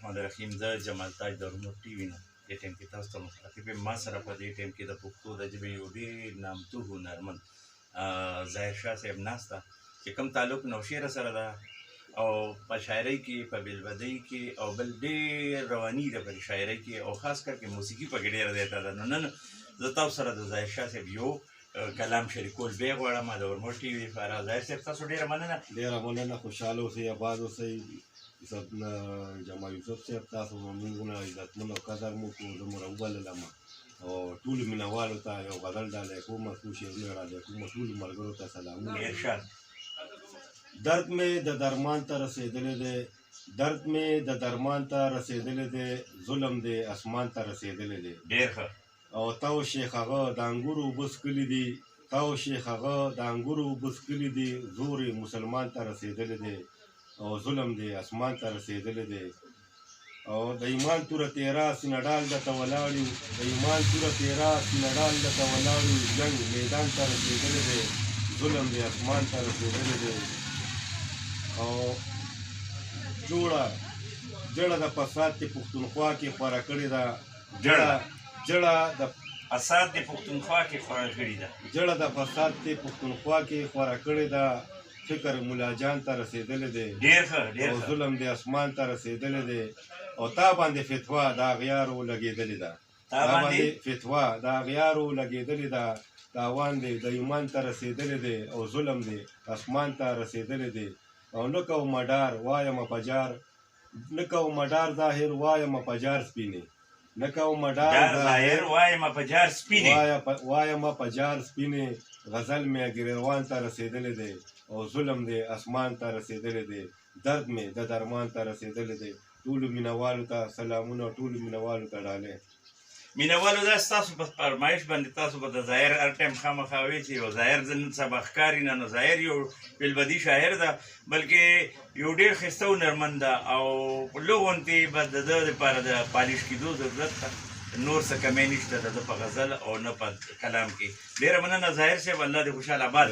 الرحمن الرحیم. زه جمال تاج د رومو ټي وي نه دې ټایم کې تاسو ته مخاطب یم. ما سره په دې ټایم کې د پښتو د ژبې یو ډېر نامتو هنرمند ظاهر شاه صاحب ناست ده چې کوم تعلق نوشیره سره ده او په شاعرۍ کې په بلبدۍ کې او بل ډېر رواني ده په شاعرۍ کې او خاص کر کې موسیقي پکې ډېره زیاته ده. نو نن زه تاسو سره د ظاهر شاه صاحب یو کلام شریکول بیا غواړم د ورموټ ټي وي لپاره. ظاهر صاحب تاسو ډېره مننه. خوشحاله اوسئ، آباد اوسئ. جمال یوسف صاحب تاسو مونږونه عزتمن او قدر مو کړو. زه مو راوبللم او ټولو مینهوالو ته یو غزل ډالۍ کوم، څو شعرونه ډالۍ کوم. ټولو ملګرو ته سلامونه. درد مې د درمان ته رسېدلی دی، درد مې د درمان ته رسېدلی دی، ظلم دی اسمان ته رسېدلی دی. ډېر ښه. او تاو شیخ هغه د انګورو اوبه څښلي دي، تاو شیخ هغه د انګورو اوبه څښلي دي. زور یې مسلمان ته رسېدلی دی او ظلم دی اسمان ته رسېدلی دی. او د ایمان توره تیرا سینه ډال درته ولاړ یو، د ایمان توره تیرا سینه ډال درته ولاړ یو. جنګ میدان ته رسېدلی دی، ظلم دی اسمان ته رسېدلی دی. او جړه د فساد د پښتونخوا کې خوره کړې ده، جړه د فساد د پښتونخوا کې خوره کړې ده، جړه د فساد د پښتونخوا کې خوره کړې ده. فکر مولا جان ته رسېدلی دی، ډېر ښه. او ظلم د اسمان ته رسېدلی دی. او تا باندې فتوا د اغیارو لګېدلې ده، تا باندې فتوا د اغیارو لګېدلې ده. تاوان دی د ایمان ته رسېدلی دی او ظلم دی اسمان ته رسېدلی دی. او نه کوم مډار وایم پجار، نه کوم مډار ظاهر وایم پجار سپینې، نه کوم مډار ظاهر وایم پجار سپینې، وایم پجار سپینې. غزل مې ګریوان ته رسېدلی دی او ظلم دی اسمان ته رسېدلی دی. درد مې د درمان ته رسېدلی دی. ټولو مینهوالو ته سلامونه، ټولو مینهوالو ته ډالۍ. مینهوالو دا ستاسو په فرمایش باندې تاسو به د ظاهر هر ټایم خامخا وایئ چې یو ظاهر نن سبا ښکاري نه، نو ظاهر یو بلبدي شاعر ده، بلکې یو ډېر ښایسته هنرمند ده او لغونتې به د ده دپاره د پالیش کېدو ضرورت ته نور څه کمی نشته د ده په غزل او نه په کلام کې. ډېره مننه ظاهر صاحب، الله دې خوشحاله آباد.